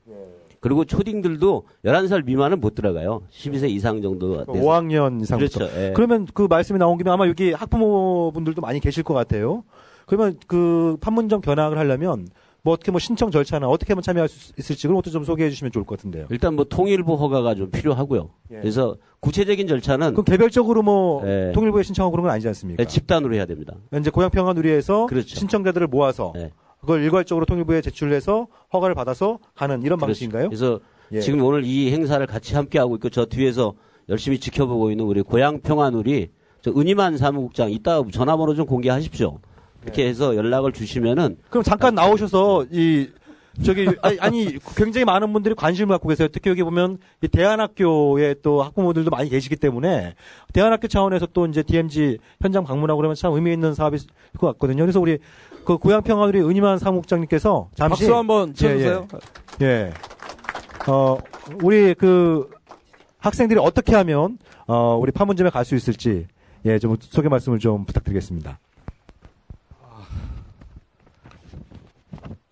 그리고 초딩들도 11살 미만은 못 들어가요. 12세 이상 정도. 5학년 이상부터. 그렇죠. 예. 그러면 그 말씀이 나온 김에 아마 여기 학부모분들도 많이 계실 것 같아요. 그러면 그 판문점 견학을 하려면 뭐 어떻게 뭐 신청 절차나 어떻게 하면 참여할 수 있을지 그런 것도 좀 소개해 주시면 좋을 것 같은데요. 일단 뭐 통일부 허가가 좀 필요하고요. 그래서 구체적인 절차는 그럼 개별적으로 뭐 통일부에 신청하고 그런 건 아니지 않습니까? 집단으로 해야 됩니다. 이제 고향평화누리에서 그렇죠. 신청자들을 모아서 그걸 일괄적으로 통일부에 제출해서 허가를 받아서 가는 이런 그렇죠. 방식인가요? 그래서 지금 오늘 이 행사를 같이 함께 하고 있고 저 뒤에서 열심히 지켜보고 있는 우리 고향평화누리 저 은희만 사무국장 이따 전화번호 좀 공개하십시오. 이렇게 해서 연락을 주시면은 그럼 잠깐 나오셔서 아니 굉장히 많은 분들이 관심을 갖고 계세요. 특히 여기 보면 이 대안학교에 또 학부모들도 많이 계시기 때문에 대안학교 차원에서 또 이제 DMZ 현장 방문하고 그러면 참 의미 있는 사업일 것 같거든요. 그래서 우리 그 고향평화누리 은희만 사무국장님께서 잠시 박수 한번 쳐주세요. 예. 우리 그 학생들이 어떻게 하면 우리 판문점에 갈 수 있을지 좀 소개 말씀을 좀 부탁드리겠습니다.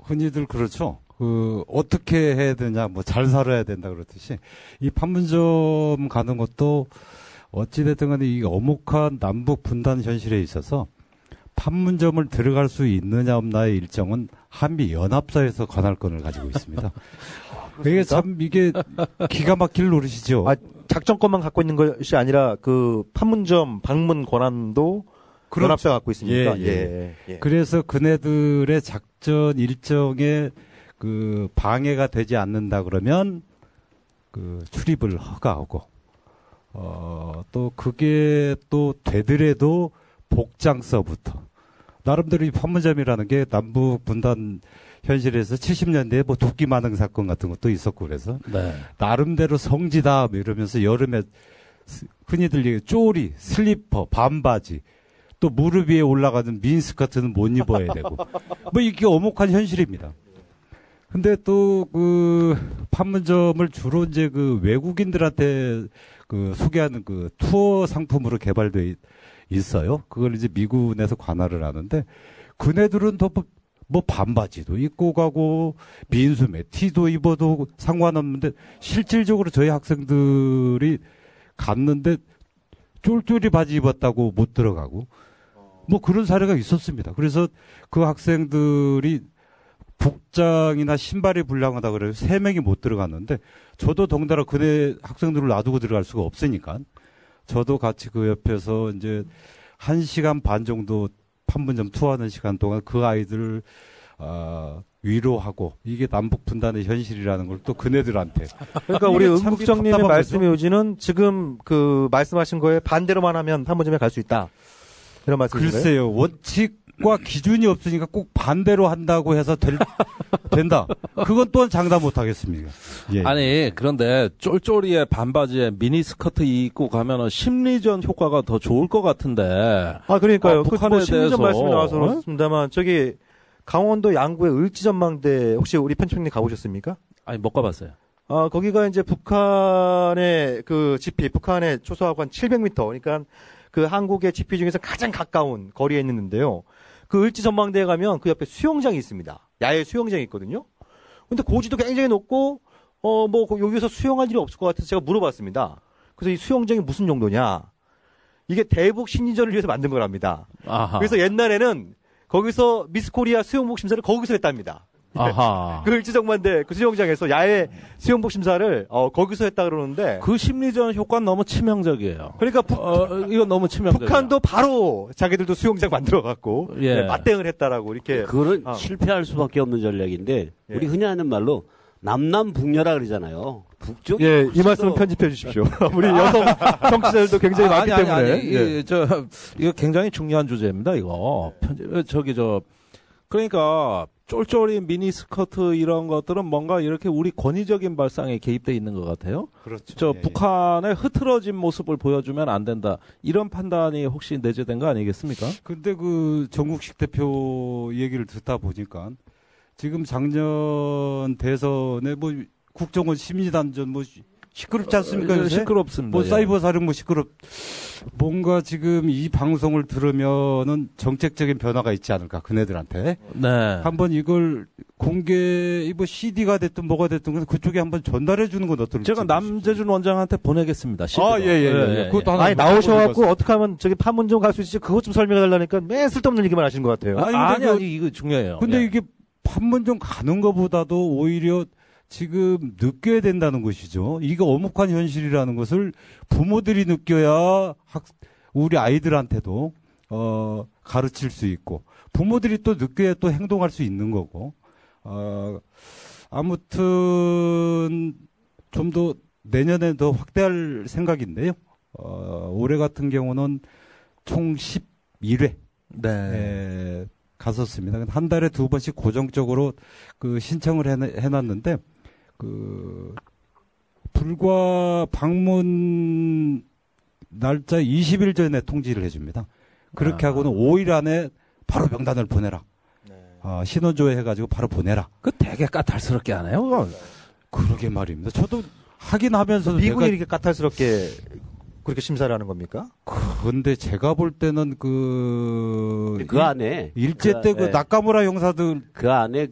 흔히들 그렇죠. 어떻게 해야 되냐, 뭐 잘 살아야 된다 그렇듯이 이 판문점 가는 것도 어찌됐든 간에 이 엄혹한 남북 분단 현실에 있어서 판문점을 들어갈 수 있느냐 없나의 일정은 한미 연합사에서 관할권을 가지고 있습니다. 이게 참 기가 막힐 노릇이죠. 작전권만 갖고 있는 것이 아니라 그 판문점 방문 권한도 연합사가 갖고 있습니까? 예. 그래서 그네들의 작전 일정에 그 방해가 되지 않는다 그러면 그 출입을 허가하고 또 그게 또 되더라도 복장서부터 나름대로 이 판문점이라는 게 남북 분단 현실에서 70년대에 뭐 도끼 만능 사건 같은 것도 있었고 그래서 나름대로 성지다 이러면서 여름에 흔히들 얘기해 쪼리, 슬리퍼, 반바지 또 무릎 위에 올라가는 미니스커트는 못 입어야 되고 뭐 이게 엄혹한 현실입니다. 근데 또 그 판문점을 주로 이제 그 외국인들한테 그 소개하는 그 투어 상품으로 개발돼 있어요. 그걸 이제 미군에서 관할을 하는데 그네들은 더 뭐 반바지도 입고 가고 민소매 티도 입어도 상관없는데 실질적으로 저희 학생들이 갔는데 쫄쫄이 바지 입었다고 못 들어가고 뭐 그런 사례가 있었습니다. 그래서 그 학생들이 복장이나 신발이 불량하다 그래요. 3명이 못 들어갔는데 저도 덩달아 그네 학생들을 놔두고 들어갈 수가 없으니까 저도 같이 그 옆에서 이제 1시간 반 정도 판문점 투어하는 시간 동안 그 아이들을 위로하고 이게 남북 분단의 현실이라는 걸 또 그네들한테. 그러니까 우리 은국정님의 말씀의 요지는 지금 그 말씀하신 거에 반대로만 하면 판문점에 갈 수 있다. 이런 말씀이신가요? 글쎄요. 원칙과 기준이 없으니까 꼭 반대로 한다고 해서 된다. 그건 또한 장담 못 하겠습니다. 예. 아니, 그런데 쫄쫄이의 반바지에 미니스커트 입고 가면은 심리전 효과가 더 좋을 것 같은데. 그러니까요. 북한에 뭐 심리전 대해서. 말씀이 나와서 그렇습니다만 저기 강원도 양구의 을지전망대 혹시 우리 편집장님 가보셨습니까? 아니, 못 가봤어요. 거기가 이제 북한의 그 지피, 북한의 초소하고 한 700m, 그러니까 그 한국의 지피 중에서 가장 가까운 거리에 있는데요. 그 을지전망대에 가면 그 옆에 수영장이 있습니다. 야외 수영장이 있거든요. 근데 고지도 굉장히 높고, 여기서 수영할 일이 없을 것 같아서 제가 물어봤습니다. 그래서 이 수영장이 무슨 정도냐? 이게 대북 심리전을 위해서 만든 거랍니다. 아하. 그래서 옛날에는 거기서 미스코리아 수영복 심사를 거기서 했답니다. 아하. 그 일지정만대 그 수영장에서 야외 수영복 심사를 거기서 했다 그러는데 그 심리전 효과는 너무 치명적이에요. 그러니까 이건 너무 치명적이에요. 북한도 바로 자기들도 수영장 만들어 갖고 예. 맞대응을 했다라고 이렇게 그거는 실패할 수밖에 없는 전략인데 우리 흔히 하는 말로 남남북녀라 그러잖아요. 북쪽 이 말씀은 편집해 주십시오. 우리 여성 청취자들도 굉장히 많기 때문에. 이거 굉장히 중요한 주제입니다. 이거 그러니까 쫄쫄이 미니스커트 이런 것들은 뭔가 이렇게 우리 권위적인 발상에 개입돼 있는 것 같아요. 그렇죠. 북한의 흐트러진 모습을 보여주면 안 된다. 이런 판단이 혹시 내재된 거 아니겠습니까? 근데 그 정국식 대표 얘기를 듣다 보니까 지금 작년 대선에 국정원 심리단전 시끄럽지 않습니까? 요새? 시끄럽습니다. 사이버 사령 뭔가 지금 이 방송을 들으면은 정책적인 변화가 있지 않을까, 그네들한테. 네. 한번 이걸 CD가 됐든 뭐가 됐든 그쪽에 한번 전달해 주는 건 어떨지. 제가 남재준 원장한테 보내겠습니다. 예. 그것도 하나 나오셔갖고 어떻게 하면 저기 판문점 갈 수 있지? 그것 좀 설명해 달라니까 매 쓸데없는 얘기만 하시는 것 같아요. 아니, 이거 중요해요. 근데 이게 판문점 가는 것보다도 오히려 지금 느껴야 된다는 것이죠. 이게 엄혹한 현실이라는 것을 부모들이 느껴야 우리 아이들한테도 가르칠 수 있고 부모들이 또 느껴야 또 행동할 수 있는 거고 아무튼 좀 더 내년에 더 확대할 생각인데요. 올해 같은 경우는 총 11회 갔었습니다. 한 달에 2번씩 고정적으로 그 신청을 해놨는데 불과 방문 날짜 20일 전에 통지를 해줍니다. 그렇게 하고는 5일 안에 바로 명단을 보내라. 신원조회 해가지고 바로 보내라. 그 되게 까탈스럽게 하네요. 그러게 말입니다. 저도 하긴 하면서도 미국이 이렇게 까탈스럽게 그렇게 심사를 하는 겁니까? 근데 제가 볼 때는 그 안에 일제 때 그 나카무라 형사들 그 안에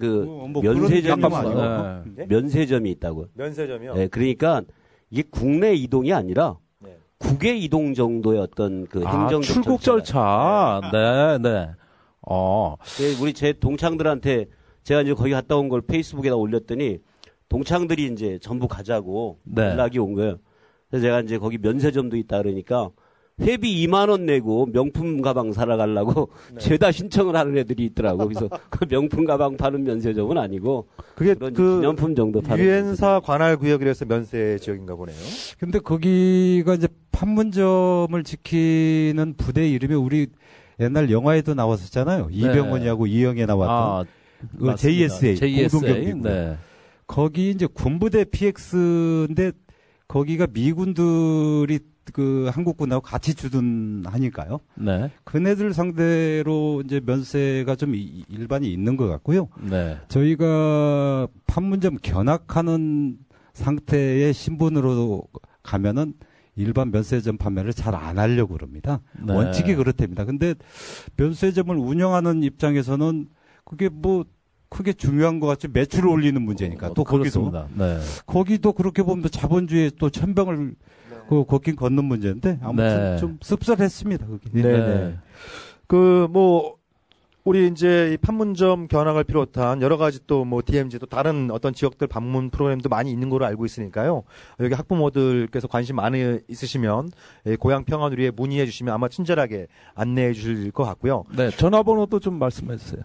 면세점이 있다고. 면세점이요? 네, 그러니까 이게 국내 이동이 아니라 국외 이동 정도의 어떤 그 행정적 출국 절차. 네. 우리 제 동창들한테 제가 이제 거기 갔다 온 걸 페이스북에다 올렸더니 동창들이 이제 전부 가자고 연락이 온 거예요. 그래서 제가 이제 거기 면세점도 있다 그러니까 회비 2만 원 내고 명품 가방 사러 가려고 죄다 신청을 하는 애들이 있더라고. 그래서 그 명품 가방 파는 면세점은 아니고 그게 그런 기념품 정도 파는 유엔사 관할 구역이라서 면세 지역인가 보네요. 근데 거기가 이제 판문점을 지키는 부대 이름이 우리 옛날 영화에도 나왔었잖아요. 이병헌이하고 이영애 나왔던 JSA 공동경비구. 거기 이제 군부대 PX인데 거기가 미군들이 그 한국군하고 같이 주둔하니까요. 그네들 상대로 이제 면세가 좀 일반이 있는 것 같고요. 저희가 판문점 견학하는 상태의 신분으로 가면은 일반 면세점 판매를 잘 안 하려고 그럽니다. 원칙이 그렇답니다. 근데 면세점을 운영하는 입장에서는 그게 크게 중요한 것 같지 매출을 올리는 문제니까 또 거기도 거기도 그렇게 보면 자본주의에 또 천병을 걷긴 걷는 문제인데 아무튼 좀 씁쓸했습니다. 그게. 우리 이제 이 판문점 견학을 비롯한 여러 가지 또 뭐 DMZ 또 다른 어떤 지역들 방문 프로그램도 많이 있는 걸로 알고 있으니까요. 여기 학부모들께서 관심 많이 있으시면 고향 평화누리에 문의해 주시면 아마 친절하게 안내해 주실 것 같고요. 네, 전화번호도 좀 말씀해 주세요.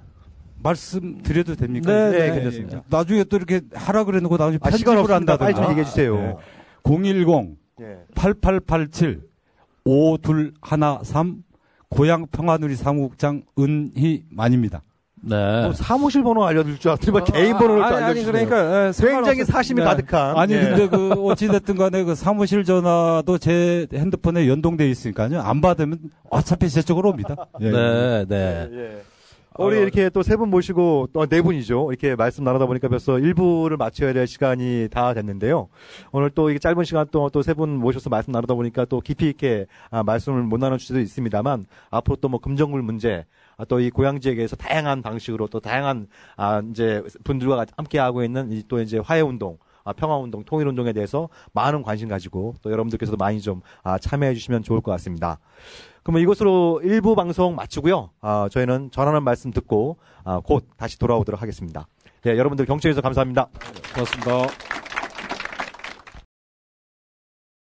말씀드려도 됩니까? 네, 괜찮습니다. 나중에 또 이렇게 하라 그래놓고 나중에 시간 편집을 없습니다. 빨리 한다든가. 좀 얘기해 주세요. 네. 010-8887-5213 고향 평화누리 사무국장 은희만입니다. 네. 뭐 사무실 번호 알려줄 줄 알았더니 개인 번호를 또 알려주시네요. 그러니까 굉장히 사심이 가득한. 아니 근데 그 어찌됐든 간에 그 사무실 전화도 제 핸드폰에 연동돼 있으니까요. 안 받으면 어차피 제 쪽으로 옵니다. 네. 우리 이렇게 또 세 분 모시고 또 네 분이죠. 이렇게 말씀 나누다 보니까 벌써 1부를 마쳐야 될 시간이 다 됐는데요. 오늘 또 이게 짧은 시간 동안 또 세 분 모셔서 말씀 나누다 보니까 또 깊이 있게 말씀을 못 나눌 수도 있습니다만 앞으로 또 뭐 금정굴 문제 또 이 고향 지역에서 다양한 방식으로 또 다양한 이제 분들과 함께 하고 있는 이 또 이제 화해 운동 평화운동, 통일운동에 대해서 많은 관심 가지고 또 여러분들께서도 많이 좀 참여해 주시면 좋을 것 같습니다. 그러면 이것으로 1부 방송 마치고요. 저희는 전하는 말씀 듣고 곧 다시 돌아오도록 하겠습니다. 네, 여러분들 경청해 주셔서 감사합니다. 고맙습니다.